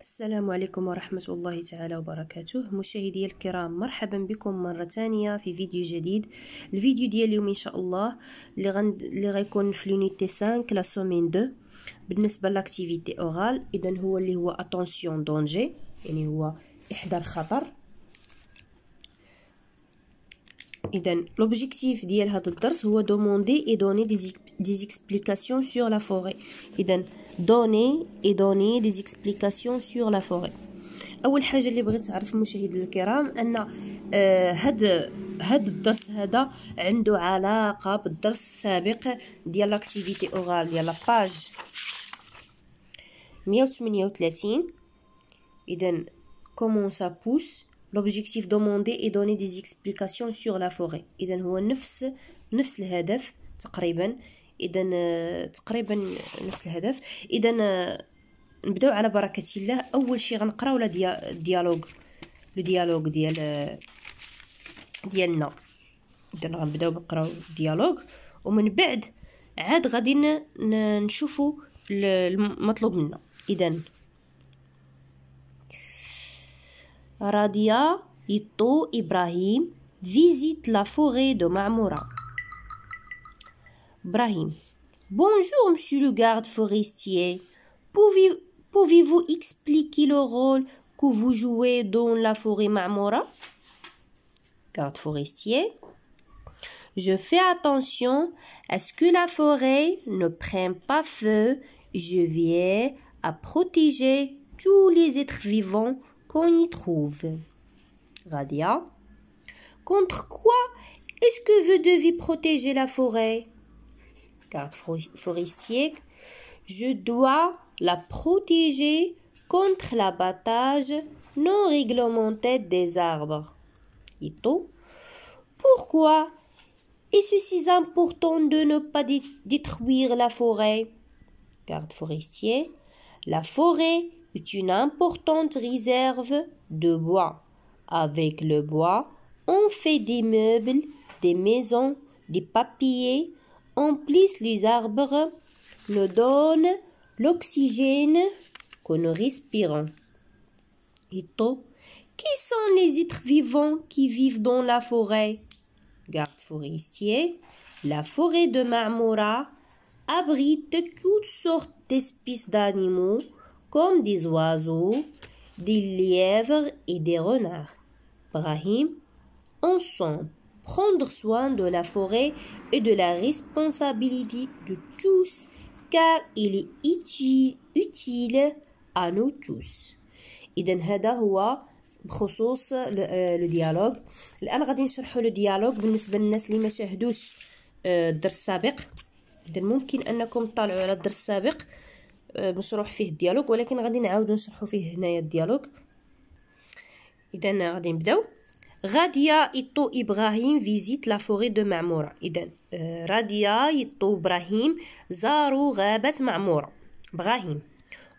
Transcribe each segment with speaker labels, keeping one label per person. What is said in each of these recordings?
Speaker 1: السلام عليكم ورحمة الله تعالى وبركاته. مشاهدي الكرام، مرحبا بكم مرة ثانية في فيديو جديد. الفيديو ديال اليوم ان شاء الله اللي غيكون في لونيتي 5 لا سومين 2 بالنسبة لاكتيفيتي اورال. اذا هو اللي هو اتونسيون دونجي، يعني هو احذر خطر. اذا لوبجيكتيف ديال هذا الدرس هو دوموندي اي دوني دي اكسبليكاسيون سور لا فوري. اذا دوني اي دوني دي اكسبليكاسيون سور لا فوري. اول حاجه اللي بغيت تعرف المشاهدين الكرام ان هاد الدرس هذا عنده علاقه بالدرس السابق ديال لاكتيفيتي اورال ديال لاباج 138. اذا كومون سا بوس. L'objectif demandé est donner des explications sur la forêt. إذا هو نفس الهدف تقريبا. إذا تقريبا نفس الهدف. إذا نبداو على بركة الله. أول شيء غنقراو الديالوج ديالنا. إذا غنبداو نقراو الديالوج ومن بعد عاد غادي نشوفوا المطلوب منا. إذا Radia, Ito, Ibrahim visite la forêt de Marmora. Ibrahim. Bonjour, monsieur le garde forestier. Pouvez-vous expliquer le rôle que vous jouez dans la forêt Marmora? Garde forestier. Je fais attention à ce que la forêt ne prenne pas feu. Je viens à protéger tous les êtres vivants qu'on y trouve. Radia. Contre quoi est-ce que vous devez protéger la forêt? Garde forestier. Je dois la protéger contre l'abattage non réglementé des arbres. Ito. Pourquoi est-ce si important de ne pas détruire la forêt? Garde forestier. La forêt est une importante réserve de bois. Avec le bois, on fait des meubles, des maisons, des papiers. En plus, les arbres nous donnent l'oxygène que nous respirons. Ito. Qui sont les êtres vivants qui vivent dans la forêt? Garde forestier. La forêt de Marmora abrite toutes sortes d'espèces d'animaux, comme des oiseaux, des lièvres et des renards. Brahim, ensemble, prendre soin de la forêt et de la responsabilité de tous, car il est utile à nous tous. إذن هذا هو بخصوص لو ديالوج. الآن غادي نشرحوا لو ديالوج بالنسبة للناس اللي ما شاهدوش الدرس السابق. إذن ممكن أنكم تطالعوا على الدرس السابق مشروح فيه الديالوج، ولكن غادي نعاودو نشرحو فيه هنايا الديالوج. اذا غادي نبداو. غاديا إيطو إبراهيم فيزيت لا فوري دو معمورة. اذا راديا إيطو إبراهيم زاروا غابة معمورة. إبراهيم.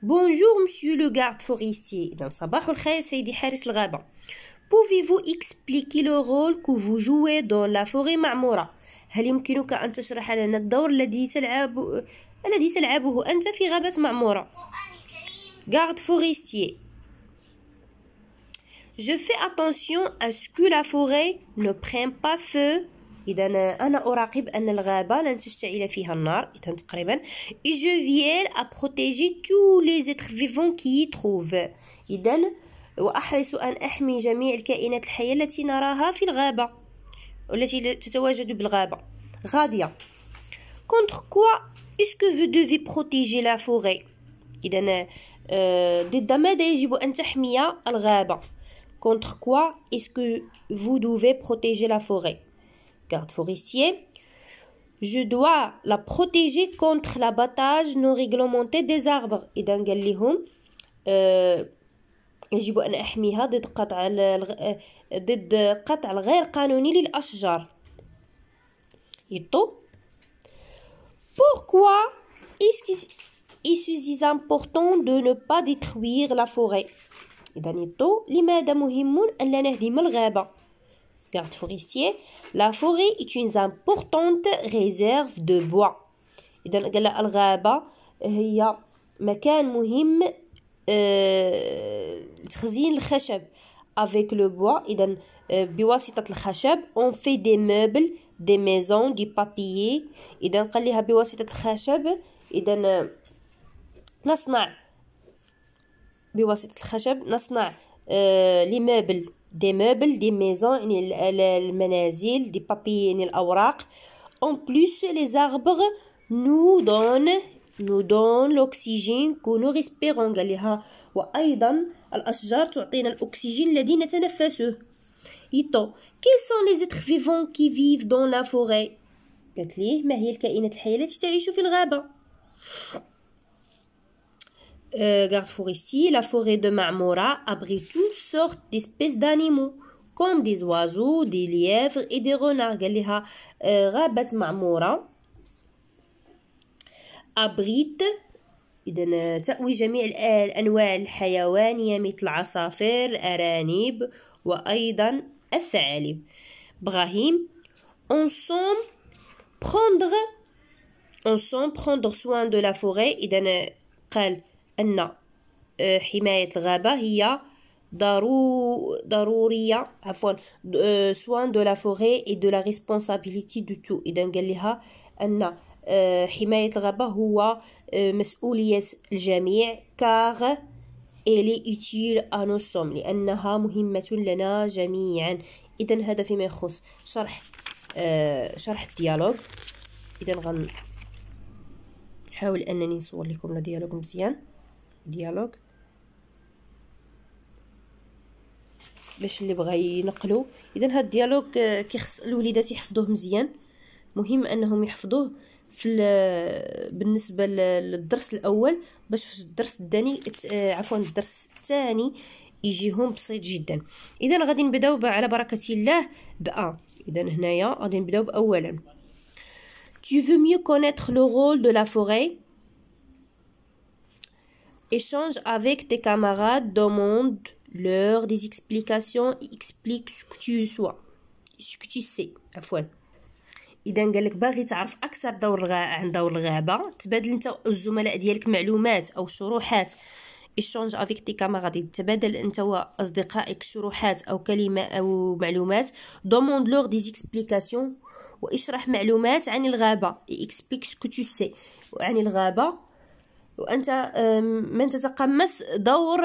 Speaker 1: بونجور مسيو لو غارد فوريستيي. اذا صباح الخير سيدي حارس الغابة. Pouvez-vous expliquer le rôle que vous jouez dans la forêt معمورة؟ هل يمكنك أن تشرح لنا الدور الذي تلعبه أنت في غابة معمورة؟ Garde forestier. Je fais attention à ce que la forêt ne prenne pas feu. إذا أنا أراقب أن الغابة لن تشتعل فيها النار. إذا تقريبا. Et je viens à protéger tous les êtres vivants qui y trouvent. إذا وأحرص أن أحمي جميع الكائنات الحية التي نراها في الغابة والتي تتواجد بالغابة. غادية. Contre quoi est-ce que vous devez protéger la forêt? إذا ضد ماذا يجب أن تحمي الغابة؟ Contre quoi est-ce que vous devez protéger la forêt? Garde forestier. Je dois la protéger contre l'abattage non réglementé des arbres. إذا قال لهم يجب أن أحميها ضد قطع الغير قانوني للأشجار. Ito. Pourquoi est-ce si important de ne pas détruire la forêt? إذا Ito. لماذا مهم أن لا نهدم الغابة؟ Garde forestier. La forêt est une importante réserve de bois. إذا قال الغابة هي مكان مهم تخزين الخشب avec le bois. إذا بواسطة الخشب on fait des meubles, des maisons, du papier. إذا قال لها بواسطة الخشب، إذا نصنع بواسطة الخشب نصنع لي مeubles، des meubles, des maisons يعني المنازل، des papiers يعني الأوراق. En plus les arbres nous donnent l'oxygène que nous respirons. قال لها وأيضا الأشجار تعطينا الأكسجين الذي نتنفسه. يتو quels sont les êtres vivants qui vivent dans la forêt؟ قالت ليه ما هي الكائنات الحية التي تعيش في الغابة. Garde forestier, la forêt de Marmora abrite toutes sortes d'espèces d'animaux comme des oiseaux, des lièvres et des renards. قال لها غابة معمورة abrite إذا تأوي جميع الأنواع الحيوانية مثل العصافير، الأرانب وأيضا الثعالب. إبراهيم on semble prendre soin de la forêt. إذا قال أن حماية الغابة هي ضرورية soin de la forêt et de la responsabilité de tout. إذا قال لها أن حماية الغابة هو مسؤولية الجميع car elle est utile à nous sommes لأنها مهمة لنا جميعا. إذا هذا فيما يخص شرح الديالوج. إذا غنحاول أنني نصور لكم الديالوج مزيان، ديالوج باش اللي بغى ينقلو. اذا هاد الديالوج كيخص الوليدات يحفظوه مزيان، مهم انهم يحفظوه بالنسبه للدرس الاول باش في الدرس الثاني الدرس الثاني يجيهم بسيط جدا. اذا غادي نبداو على بركه الله بأ. اذا هنايا غادي نبداو باولا Tu veux mieux connaître le rôle de la forêt? Échange avec tes camarades, demande-leur des explications, explique ce que tu sais. عفوا. إذا قال لك باغي تعرف أكثر عن دور الغابة، تبادل أنت والزملاء ديالك معلومات أو شروحات. échange avec tes camarades تبادل أنت وأصدقائك شروحات أو كلمة أو معلومات. demande-leur des explications واشرح معلومات عن الغابة. explique ce que tu sais عن الغابة، وأنت من تتقمص دور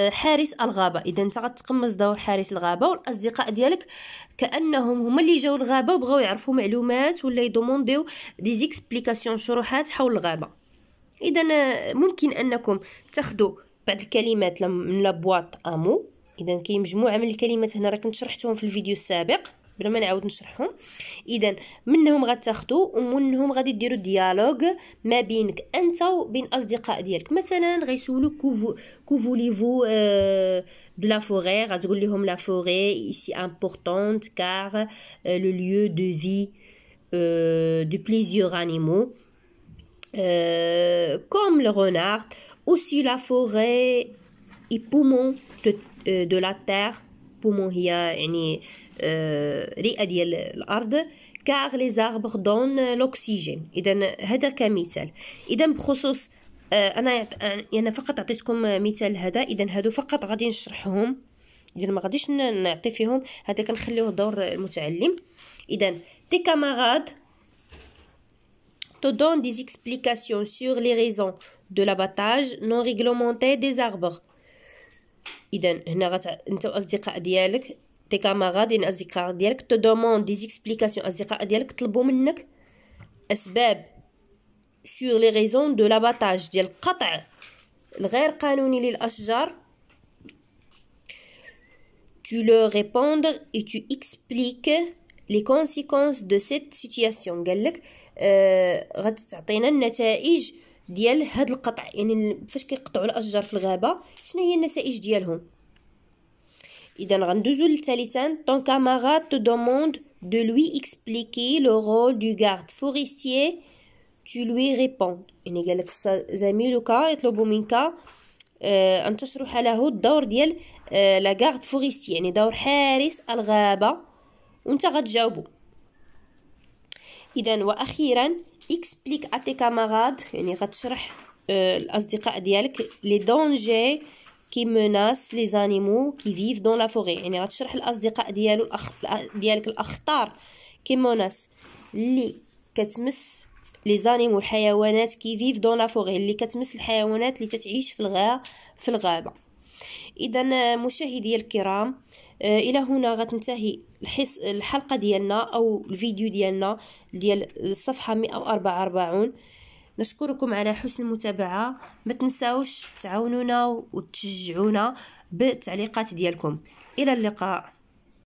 Speaker 1: حارس الغابة. إذا أنت غتقمص دور حارس الغابة، والأصدقاء ديالك كأنهم هما اللي جاو الغابة وبغاو يعرفوا معلومات ولا يدومونديو دي زيكسبليكاسيون شروحات حول الغابة. إذا ممكن أنكم تاخدوا بعض الكلمات من لابواط أمو. إذا كاين مجموعة من الكلمات هنا راه كنت شرحتهم في الفيديو السابق بلا ما نعاود نشرحهم. اذا منهم غتاخذوا ومنهم غادي ديروا ديالوج ما بينك انت وبين اصدقاء ديالك. مثلا غيسولوك كو فوليفو de la forêt، غتقول لهم la forêt ici importante car le lieu de vie de plusieurs animaux comme le renard. Aussi la forêt est poumon de la terre. poumon هي يعني رئة ديال الأرض car les arbres donnent l'oxygène. إذا هذا كمثال. إذا بخصوص أنا فقط أعطيتكم مثال هذا. إذا هادو فقط غادي نشرحهم، إذا ما غاديش نعطي فيهم، هذا كنخليوه دور المتعلم. إذا tes camarades te donnent des explications sur les raisons de l'abattage non réglementé des arbres. إذا هنا أنت وأصدقاء ديالك tes camarades يعني أصدقاء ديالك te demandent des explications، أصدقاء ديالك طلبوا منك أسباب sur les raisons de l'abattage ديال القطع الغير قانوني للأشجار. tu leur réponds et tu expliques les conséquences de cette situation. قال لك غادي تعطينا النتائج ديال هاد القطع، يعني فاش كيقطعوا الاشجار في الغابه شنو هي النتائج ديالهم. اذا غندوزو للثالثان ton camarade te demande de lui expliquer le rôle du garde forestier. tu lui réponds يعني قال لك زميلك يطلب منك ان تشرح له الدور ديال لا garde forestier يعني دور حارس الغابه وانت غتجاوبو. اذا واخيرا explique à tes camarades يعني غتشرح الأصدقاء ديالك لي دونجي كي مناس لي زانيمو كي فيف دون لا فوري، يعني غتشرح الأصدقاء ديالك الأخطار كي مناس اللي كتمس لي زانيمو الحيوانات كي فيف دون لا فوري، اللي كتمس الحيوانات اللي تتعيش في الغابة. إذا مشاهدي الكرام، الى هنا غتنتهي الحلقه ديالنا او الفيديو ديالنا ديال الصفحه 144. نشكركم على حسن المتابعه، ما تنساوش تعاونونا وتشجعونا بالتعليقات ديالكم. الى اللقاء.